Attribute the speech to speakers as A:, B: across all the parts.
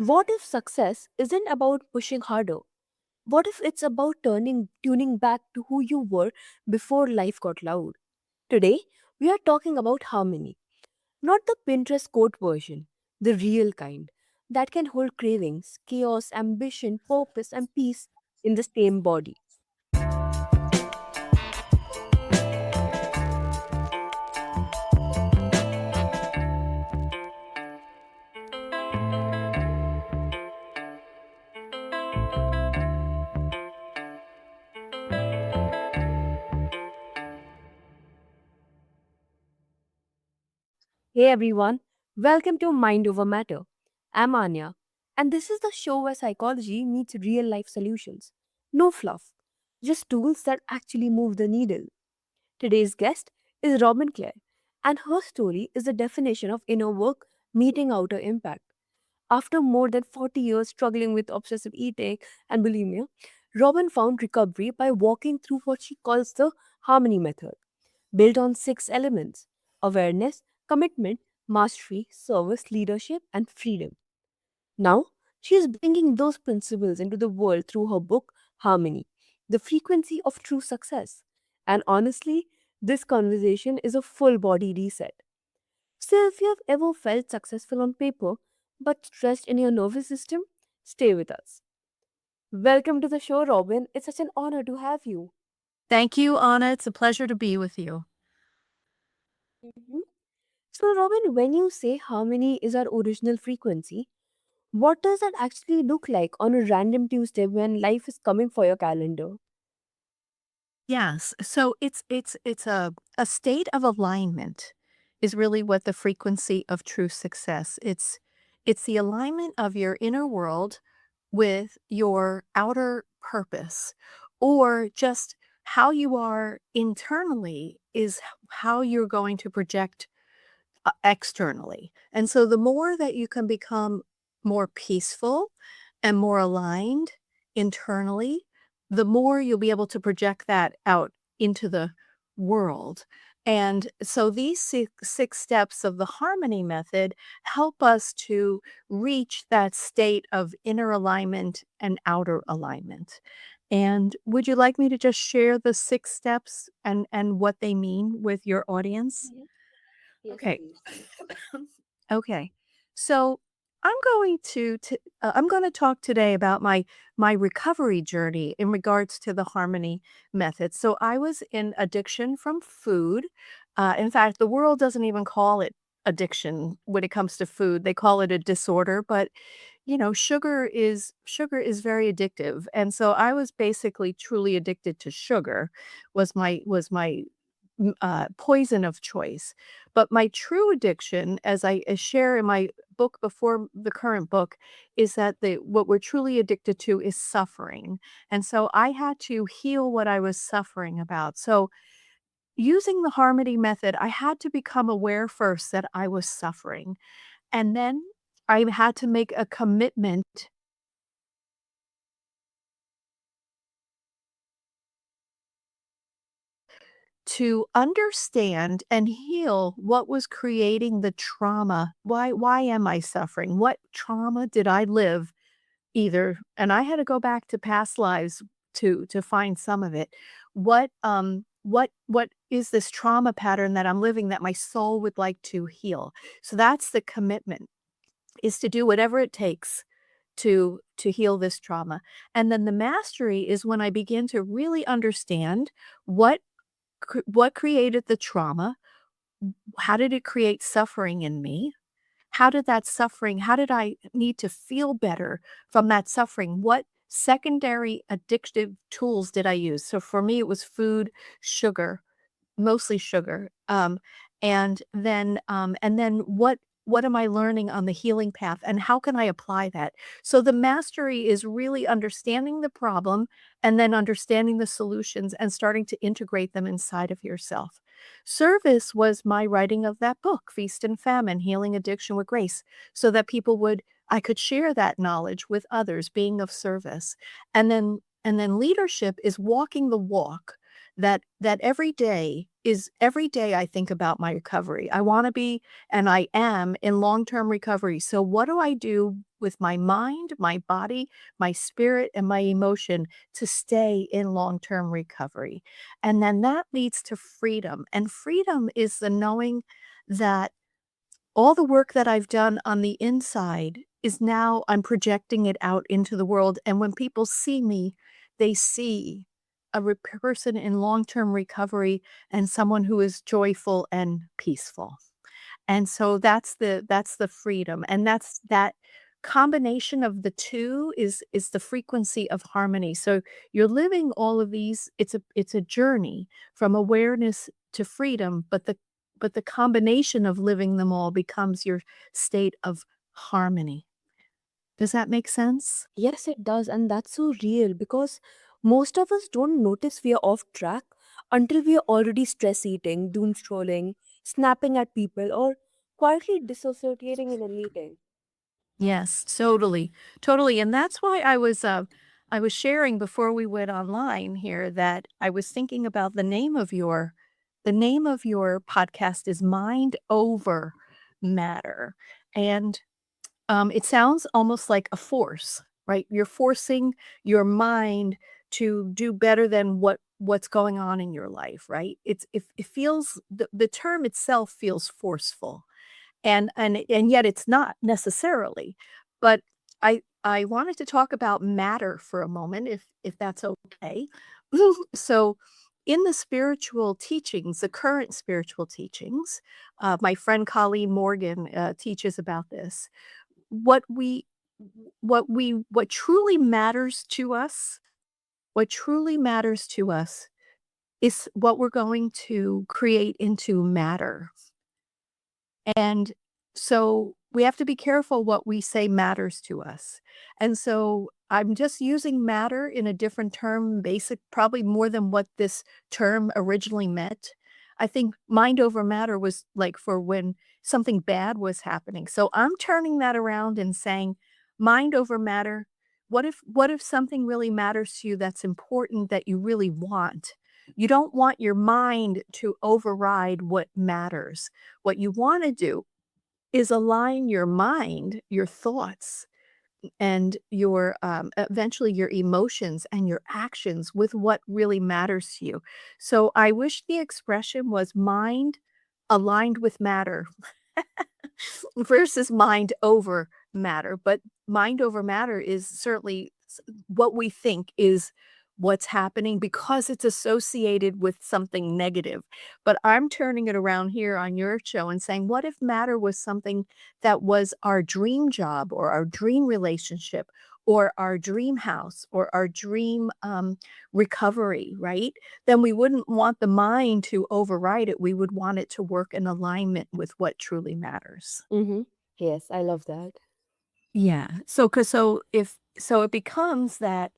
A: What if success isn't about pushing harder? What if it's about tuning back to who you were before life got loud? Today, we are talking about harmony, not the Pinterest quote version, the real kind that can hold cravings, chaos, ambition, purpose, and peace in the same body. Hey everyone, welcome to Mind Over Matter. I'm Anya, and this is the show where psychology meets real life solutions. No fluff, just tools that actually move the needle. Today's guest is Robin Clare, and her story is the definition of inner work meeting outer impact. After more than 40 years struggling with obsessive eating and bulimia, Robin found recovery by walking through what she calls the harmony method, built on six elements: awareness, commitment, mastery, service, leadership, and freedom. Now, she is bringing those principles into the world through her book, Harmony, The Frequency of True Success. And honestly, this conversation is a full body reset. So, if you have ever felt successful on paper but stressed in your nervous system, stay with us. Welcome to the show, Robin. It's such an honor to have you.
B: Thank you, Anna. It's a pleasure to be with you.
A: Mhm. So, Robin, when you say harmony is our original frequency, what does that actually look like on a random Tuesday when life is coming for your calendar?
B: Yes, so it's a state of alignment is really what the frequency of true success. It's the alignment of your inner world with your outer purpose, or just how you are internally is how you're going to project externally. And so the more that you can become more peaceful and more aligned internally, the more you'll be able to project that out into the world. And so these six steps of the harmony method help us to reach that state of inner alignment and outer alignment. And would you like me to just share the six steps and what they mean with your audience?
A: Yes, yes,
B: Okay.
A: please.
B: Okay. So I'm going to talk today about my recovery journey in regards to the harmony method. So I was in addiction from food. In fact, the world doesn't even call it addiction when it comes to food. They call it a disorder, but sugar is very addictive. And so I was basically truly addicted to sugar was my poison of choice. But my true addiction, as I share in my book before the current book, is that what we're truly addicted to is suffering. And so I had to heal what I was suffering about. So using the harmony method, I had to become aware first that I was suffering. And then I had to make a commitment to understand and heal what was creating the trauma. Why am I suffering? What trauma did I live either? And I had to go back to past lives to find some of it. What is this trauma pattern that I'm living that my soul would like to heal? So that's the commitment, is to do whatever it takes to heal this trauma. And then the mastery is when I begin to really understand what what created the trauma. How did it create suffering in me? How did I need to feel better from that suffering? What secondary addictive tools did I use? So for me, it was food, sugar, mostly sugar. And then what am I learning on the healing path and how can I apply that? So the mastery is really understanding the problem and then understanding the solutions and starting to integrate them inside of yourself. Service was my writing of that book, Feast and Famine, Healing Addiction with Grace, so that I could share that knowledge with others, being of service. And then leadership is walking the walk that every day I think about my recovery. I wanna be, and I am, in long-term recovery. So what do I do with my mind, my body, my spirit, and my emotion to stay in long term recovery. And then that leads to freedom. And freedom is the knowing that all the work that I've done on the inside is now I'm projecting it out into the world. And when people see me, they see a person in long term recovery and someone who is joyful and peaceful. And so that's the freedom, and that's that combination of the 2 is the frequency of harmony. So you're living all of these it's a journey from awareness to freedom, but the combination of living them all becomes your state of harmony. Does that make sense?
A: Yes, it does, and that's so real because most of us don't notice we are off track until we are already stress eating, doom scrolling, snapping at people, or quietly dissociating in a meeting.
B: Yes, totally, totally, and that's why I was sharing before we went online here that I was thinking about the name of your podcast is Mind Over Matter, and it sounds almost like a force, right? You're forcing your mind to do better than what's going on in your life, right? It feels the term itself feels forceful and yet it's not necessarily. But I wanted to talk about matter for a moment if that's okay. So in the spiritual teachings, the current spiritual teachings, my friend Colleen Morgan teaches about this. What we what truly matters to us, what truly matters to us is what we're going to create into matter. And so we have to be careful what we say matters to us. And so I'm just using matter in a different term, basic, probably more than what this term originally meant. I think mind over matter was like for when something bad was happening. So I'm turning that around and saying mind over matter. What if something really matters to you that's important that you really want? You don't want your mind to override what matters. What you wanna do is align your mind, your thoughts, and your, eventually your emotions and your actions with what really matters to you. So I wish the expression was mind aligned with matter versus mind over matter, but mind over matter is certainly what we think is what's happening because it's associated with something negative. But I'm turning it around here on your show and saying, what if matter was something that was our dream job or our dream relationship or our dream house or our dream recovery, right? Then we wouldn't want the mind to override it. We would want it to work in alignment with what truly matters.
A: Mm-hmm. Yes, I love that.
B: Yeah. So it becomes that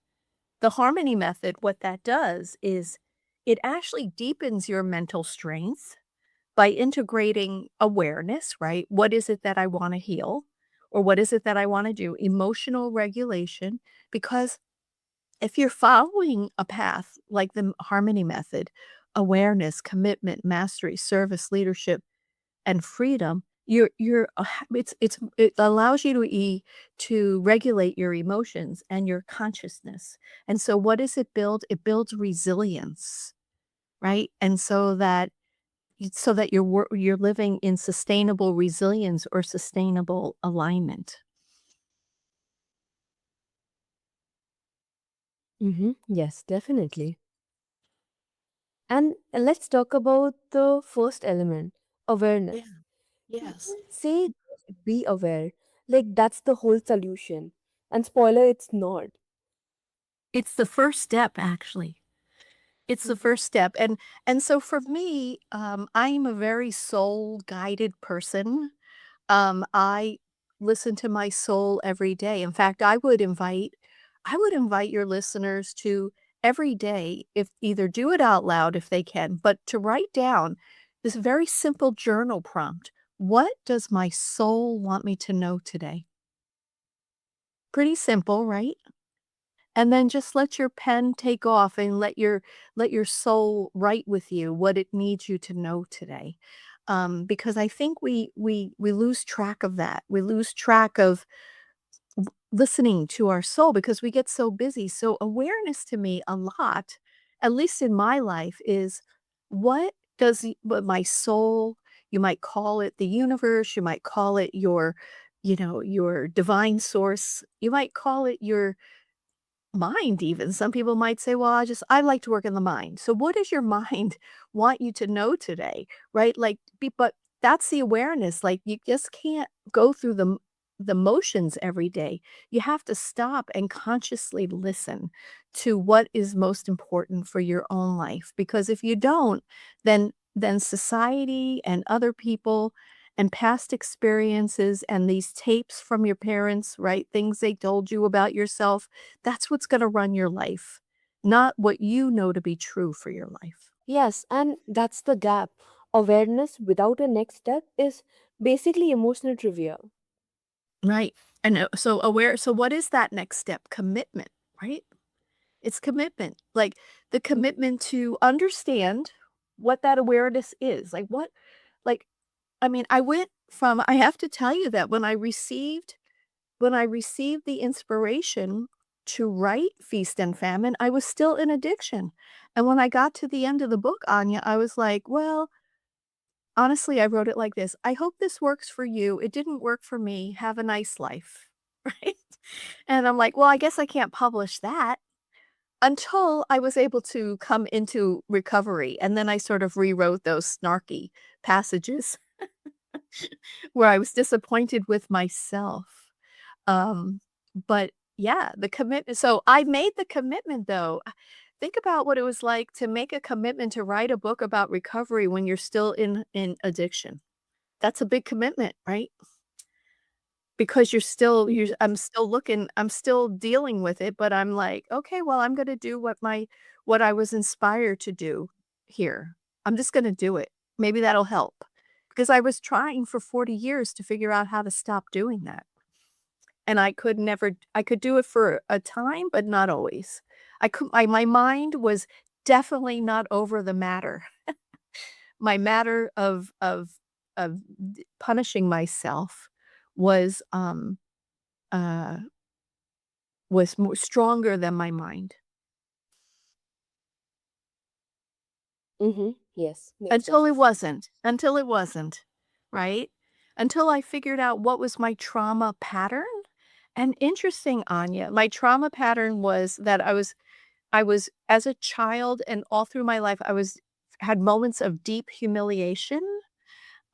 B: the harmony method, what that does is it actually deepens your mental strength by integrating awareness, right? What is it that I want to heal? Or what is it that I want to do? Emotional regulation. Because if you're following a path like the harmony method, awareness, commitment, mastery, service, leadership, and freedom, you're a ha it allows you to regulate your emotions and your consciousness, and so what does it build? It builds resilience, right? And so that you're living in sustainable resilience or sustainable alignment.
A: Mm-hmm. Yes, definitely. And let's talk about the first element,
B: Yeah.
A: awareness.
B: Yes.
A: People say just be aware, like that's the whole solution. And spoiler, it's not.
B: It's the first step, actually. It's the
A: Mhm.
B: first step, and so for me, I'm a very soul-guided person. I listen to my soul every day. In fact, I would invite your listeners to every day, if either do it out loud if they can, but to write down this very simple journal prompt. What does my soul want me to know today? Pretty simple, right? And then just let your pen take off and let your soul write with you what it needs you to know today. Because I think we lose track of that. We lose track of listening to our soul because we get so busy. So awareness to me a lot, at least in my life, is what my soul, you might call it the universe, you might call it your divine source, you might call it your mind even. Some people might say, "Well, I like to work in the mind." So what does your mind want you to know today, right? Like, but that's the awareness. Like, you just can't go through the motions every day. You have to stop and consciously listen to what is most important for your own life, because if you don't, then society and other people and past experiences and these tapes from your parents, right? Things they told you about yourself, that's what's gonna run your life, not what you know to be true for your life.
A: Yes, and that's the gap. Awareness without a next step is basically emotional trivia.
B: Right. So what is that next step? Commitment, right? It's commitment. Like, the commitment to understand what that awareness is. Like, I mean, I have to tell you that when I received the inspiration to write Feast and Famine, I was still in addiction. And when I got to the end of the book, Anya, I was like, well, honestly, I wrote it like this: I hope this works for you. It didn't work for me. Have a nice life. Right. And I'm like, well, I guess I can't publish that until I was able to come into recovery. And then I sort of rewrote those snarky passages where I was disappointed with myself. Um, but yeah, the commitment, so I made the commitment though. Think about what it was like to make a commitment to write a book about recovery when you're still in addiction. That's a big commitment, right? Because I'm still dealing with it, but I'm like, "Okay, well, I'm gonna do what I was inspired to do here. I'm just gonna do it. Maybe that'll help." Because I was trying for 40 years to figure out how to stop doing that. And I could do it for a time, but not always. My mind was definitely not over the matter. My matter of punishing myself was, uh, was more stronger than my mind.
A: Mm-hmm. Yes, makes sense.
B: Until it wasn't, right? Until I figured out what was my trauma pattern. And interesting, Anya, my trauma pattern was that I was as a child and all through my life, I was had moments of deep humiliation,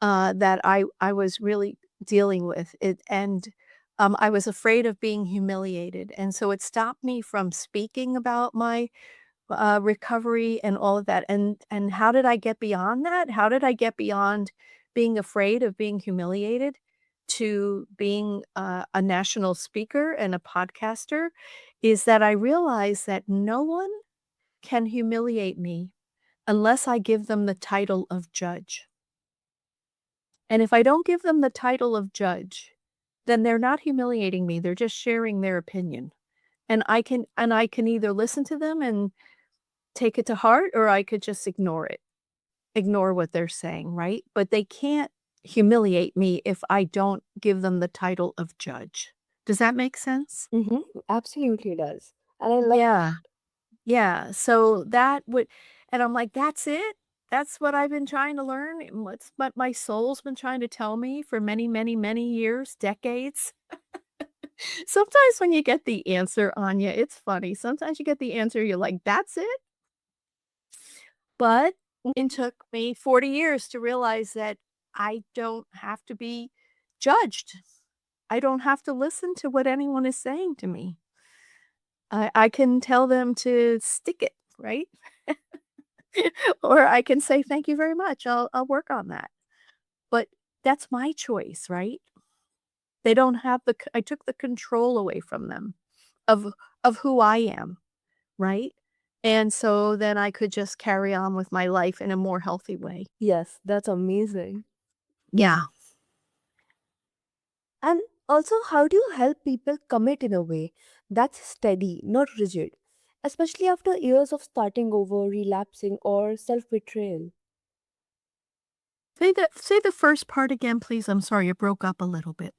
B: that I was really dealing with it, and, I was afraid of being humiliated, and so it stopped me from speaking about my recovery and all of that, and how did I get beyond that? How did I get beyond being afraid of being humiliated to being, a national speaker and a podcaster? Is that I realized that no one can humiliate me unless I give them the title of judge. And if I don't give them the title of judge, then they're not humiliating me, they're just sharing their opinion. And I can either listen to them and take it to heart, or I could just ignore it. Ignore what they're saying, right? But they can't humiliate me if I don't give them the title of judge. Does that make sense?
A: Mm-hmm. Absolutely does. And I love
B: Yeah. Yeah, so that would and I'm like, "That's it? That's what I've been trying to learn? And what's what my soul's been trying to tell me for many, many, many years, decades?" Sometimes when you get the answer, Anya, it's funny. Sometimes you get the answer, you're like, "That's it?" But it took me 40 years to realize that I don't have to be judged. I don't have to listen to what anyone is saying to me. I can tell them to stick it, right? Or I can say, "Thank you very much. I'll work on that." But that's my choice, right? They don't have I took the control away from them of who I am, right? And so then I could just carry on with my life in a more healthy way.
A: Yes, that's amazing.
B: Yeah.
A: And also, how do you help people commit in a way that's steady, not rigid, especially after years of starting over, relapsing, or self betrayal?
B: Say the first part again, please. I'm sorry, it broke up a little bit.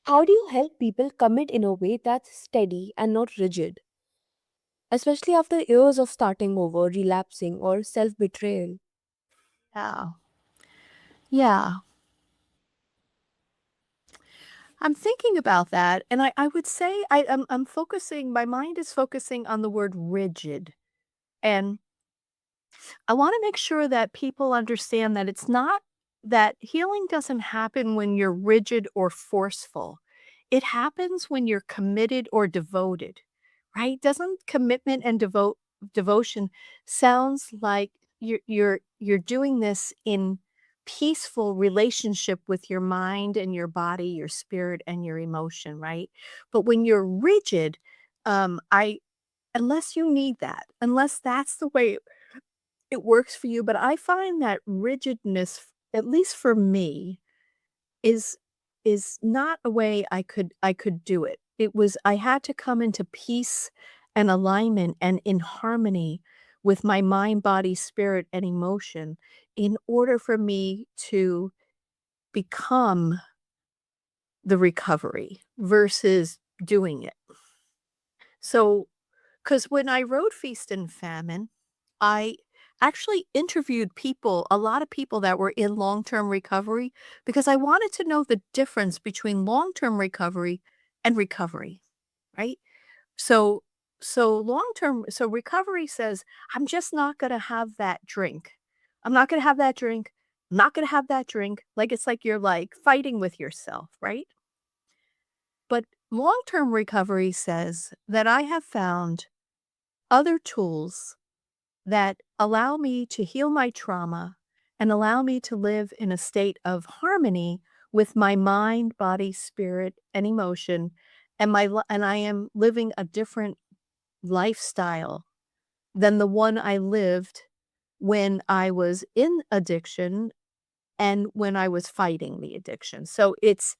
A: How do you help people commit in a way that's steady and not rigid, especially after years of starting over, relapsing, or self betrayal?
B: Yeah. Yeah. I'm thinking about that, and I would say I'm focusing my mind is focusing on the word rigid, and I wanna make sure that people understand that it's not that healing doesn't happen when you're rigid or forceful. It happens when you're committed or devoted, right? Doesn't commitment and devotion sounds like you're doing this in peaceful relationship with your mind and your body, your spirit and your emotion, right? But when you're rigid, I unless you need that, unless that's the way it works for you, but I find that rigidness, at least for me, is not a way I could do it. It was I had to come into peace and alignment and in harmony with my mind, body, spirit, and emotion in order for me to become the recovery versus doing it. So, because when I wrote Feast and Famine, I actually interviewed people, a lot of people that were in long-term recovery, because I wanted to know the difference between long-term recovery and recovery, right? So so recovery says, "I'm just not gonna have that drink. I'm not gonna have that drink. I'm not gonna have that drink." Like, it's like you're, like, fighting with yourself, right? But long-term recovery says that I have found other tools that allow me to heal my trauma and allow me to live in a state of harmony with my mind, body, spirit, and emotion, and and I am living a different lifestyle than the one I lived when I was in addiction and when I was fighting the addiction. So it's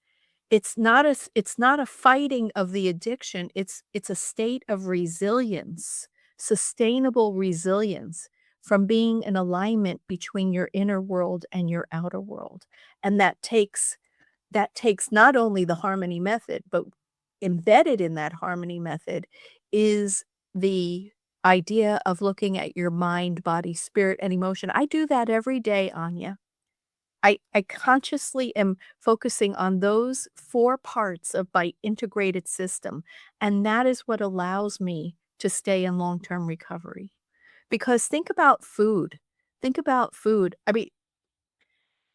B: not a fighting of the addiction, it's a state of resilience, sustainable resilience from being in alignment between your inner world and your outer world, and that takes not only the harmony method, but embedded in that harmony method is the idea of looking at your mind, body, spirit, and emotion. I do that every day, Anya. I consciously am focusing on those 4 parts of my integrated system, and that is what allows me to stay in long-term recovery. Because think about food. Think about food. I mean,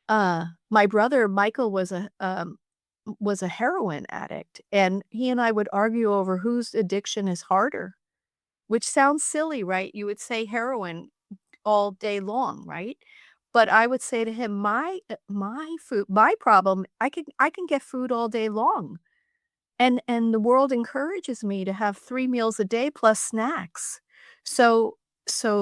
B: my brother Michael was a heroin addict, and he and I would argue over whose addiction is harder, which sounds silly, right? You would say heroin all day long, right? But I would say to him, my food my problem, I can get food all day long, and the world encourages me to have 3 meals a day plus snacks. So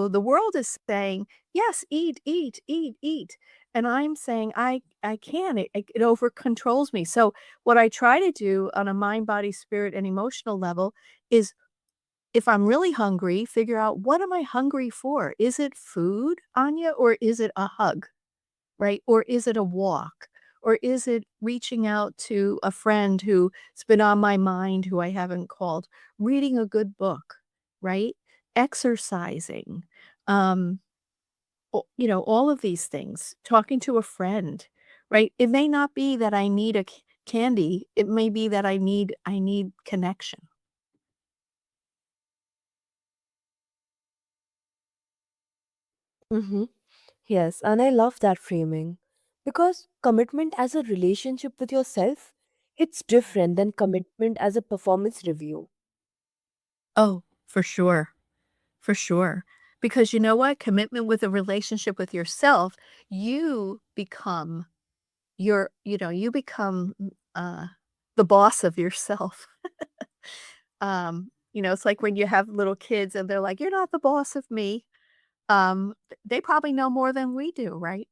B: the world is saying, "Yes, eat, eat, eat, eat," and I'm saying, I can't, it over controls me." So what I try to do on a mind, body, spirit, and emotional level is if I'm really hungry, figure out what am I hungry for? Is it food, Anya, or is it a hug, right? Or is it a walk? Or is it reaching out to a friend who's been on my mind who I haven't called? Reading a good book, right? Exercising, um, all of these things. Talking to a friend, right? It may not be that I need a candy. It may be that I need connection.
A: Mm-hmm. Yes, and I love that framing because commitment as a relationship with yourself, it's different than commitment as a performance review.
B: Oh, for sure. For sure. Because you know what? Commitment with a relationship with yourself, you become you become the boss of yourself. It's like when you have little kids and they're like, "You're not the boss of me." They probably know more than we do, right?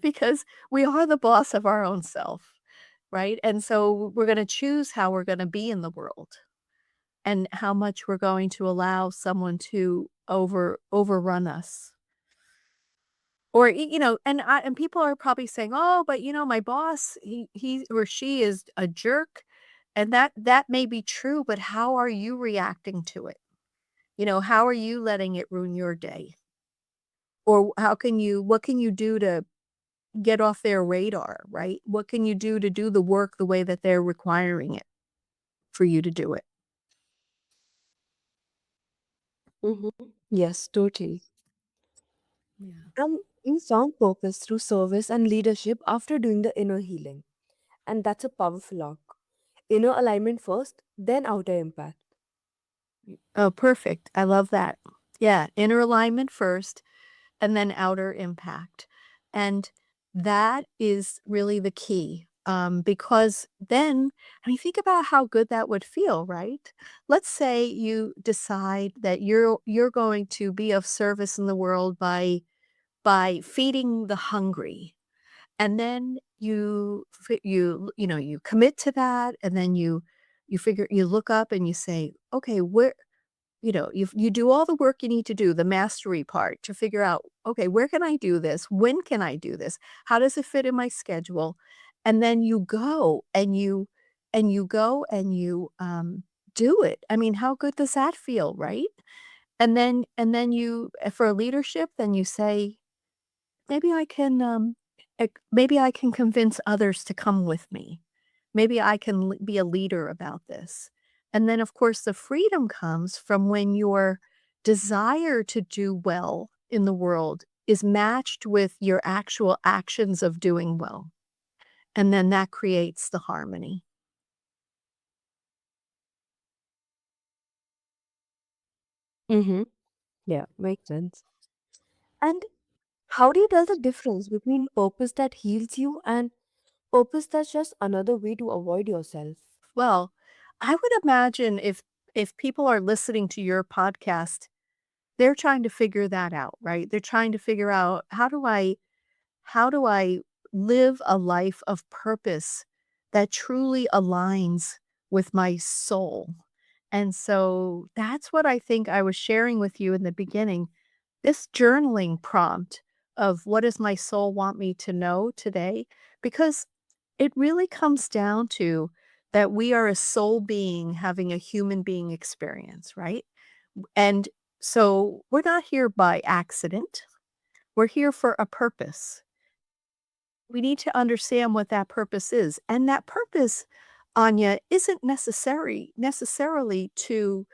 B: Because we are the boss of our own self, right? And so we're going to choose how we're going to be in the world and how much we're going to allow someone to overrun us. Or, and people are probably saying, "Oh, but, my boss, he or she is a jerk." And that may be true, but how are you reacting to it? How are you letting it ruin your day? Or what can you do to get off their radar, right? What can you do to do the work the way that they're requiring it for you to do it?
A: Yes, totally.
B: Yeah.
A: And you found purpose through service and leadership after doing the inner healing. And that's a powerful arc. Inner alignment first, then outer impact.
B: Oh, perfect. I love that. Yeah, inner alignment first and then outer impact. And that is really the key. Because then, I mean, think about how good that would feel, right? Let's say you decide that you're going to be of service in the world by feeding the hungry. And then you commit to that, and then you look up and you say, okay, you do all the work you need to do, the mastery part to figure out, okay, where can I do this? When can I do this? How does it fit in my schedule? And then you do it. I mean, how good does that feel, right? And then for leadership, then you say, maybe maybe I can convince others to come with me. Maybe I can be a leader about this. And then, of course, the freedom comes from when your desire to do well in the world is matched with your actual actions of doing well. And then that creates the harmony.
A: Mm-hmm. Yeah, makes sense. And how do you tell the difference between purpose that heals you and purpose that's just another way to avoid yourself?
B: Well, I would imagine if people are listening to your podcast, they're trying to figure that out, right? They're trying to figure out, how do I live a life of purpose that truly aligns with my soul? And so that's what I think I was sharing with you in the beginning. This journaling prompt of what does my soul want me to know today? Because it really comes down to that we are a soul being having a human being experience, right? And so we're not here by accident. We're here for a purpose. We need to understand what that purpose is. And that purpose, Anya, isn't necessarily to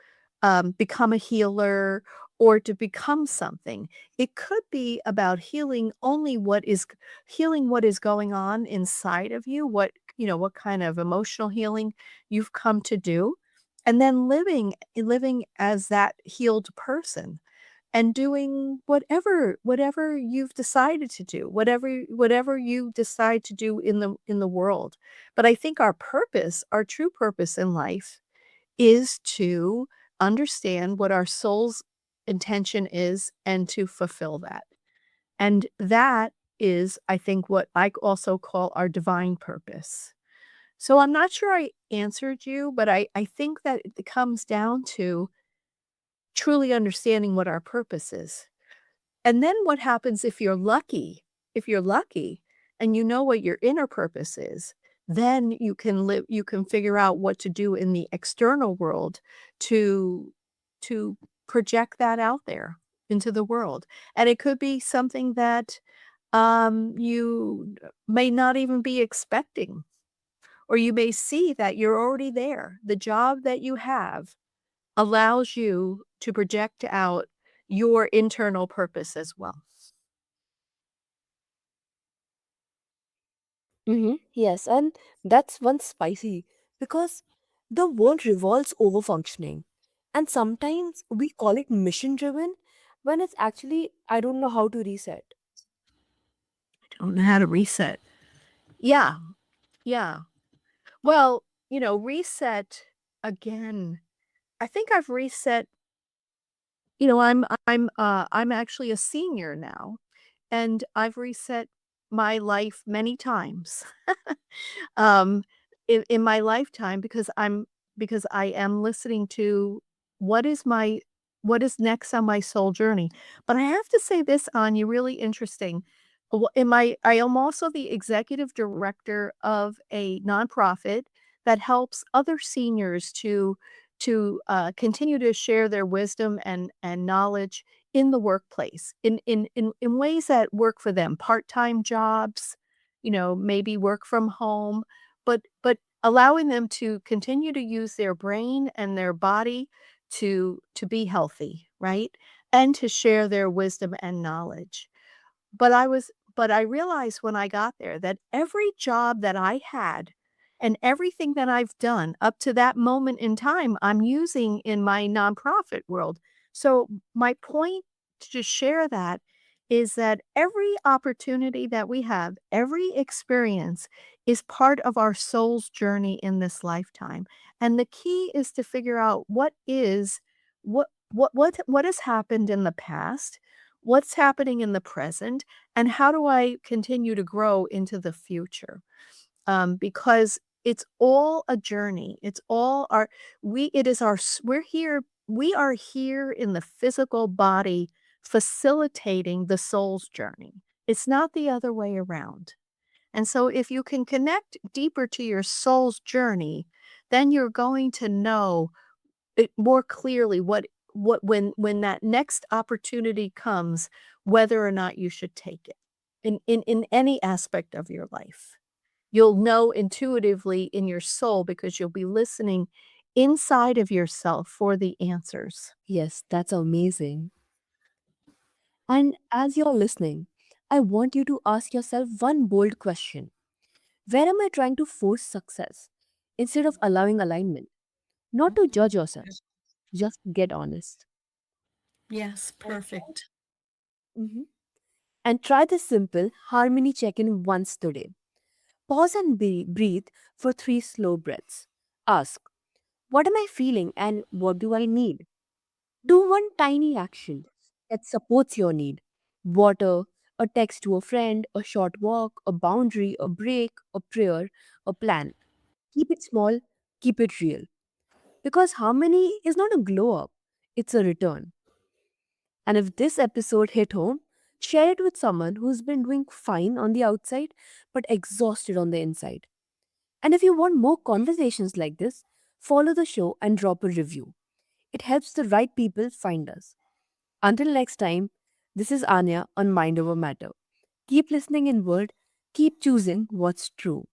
B: become a healer or to become something. It could be about healing what is going on inside of you, what kind of emotional healing you've come to do, and then living as that healed person and doing whatever you've decided to do, whatever you decide to do in the world. But I think our true purpose in life is to understand what our soul's intention is and to fulfill that. And that is, I think, what I also call our divine purpose. So I'm not sure I answered you, but I think that it comes down to truly understanding what our purpose is. And then what happens if you're lucky and you know what your inner purpose is, then you can figure out what to do in the external world to to project that out there into the world. And it could be something that you may not even be expecting, or you may see that you're already there. The job that you have allows you to project out your internal purpose as well.
A: Yes, and that's one spicy because the world revolves over functioning. And sometimes we call it mission driven when it's actually, I don't know how to reset.
B: Don't know how to reset. Yeah, yeah. Well, reset again. I think I've reset, I'm actually a senior now, and I've reset my life many times. um in my lifetime because I am listening to what is my what is next on my soul journey. But I have to say this, Anya, really interesting. I am also the executive director of a nonprofit that helps other seniors to continue to share their wisdom and knowledge in the workplace in ways that work for them, part-time jobs, maybe work from home, but allowing them to continue to use their brain and their body to be healthy, right? And to share their wisdom and knowledge. But I realized when I got there that every job that I had and everything that I've done up to that moment in time, I'm using in my nonprofit world. So my point to share that is that every opportunity that we have, every experience is part of our soul's journey in this lifetime. And the key is to figure out what has happened in the past, what's happening in the present, and how do I continue to grow into the future? Because it's all a journey. It's all our we it is our s- we're here we are here in the physical body facilitating the soul's journey. It's not the other way around. And so if you can connect deeper to your soul's journey, then you're going to know it more clearly what when that next opportunity comes, whether or not you should take it in any aspect of your life. You'll know intuitively in your soul because you'll be listening inside of yourself for the answers.
A: Yes, that's amazing. And as you're listening, I want you to ask yourself one bold question. Where am I trying to force success instead of allowing alignment? Not to judge yourself, just get honest.
B: Yes,
A: And
B: perfect.
A: Mhm. And try this simple harmony check in once today. Pause and breathe for 3 slow breaths. Ask, what am I feeling and what do I need? Do one tiny action that supports your need. Water, a text to a friend, a short walk, a boundary, a break, a prayer, a plan. Keep it small, keep it real. Because harmony is not a glow up, it's a return. And if this episode hit home, share it with someone who's been doing fine on the outside but exhausted on the inside. And if you want more conversations like this, follow the show and drop a review. It helps the right people find us. Until next time, this is Anya on Mind Over Matter. Keep listening inward, keep choosing what's true.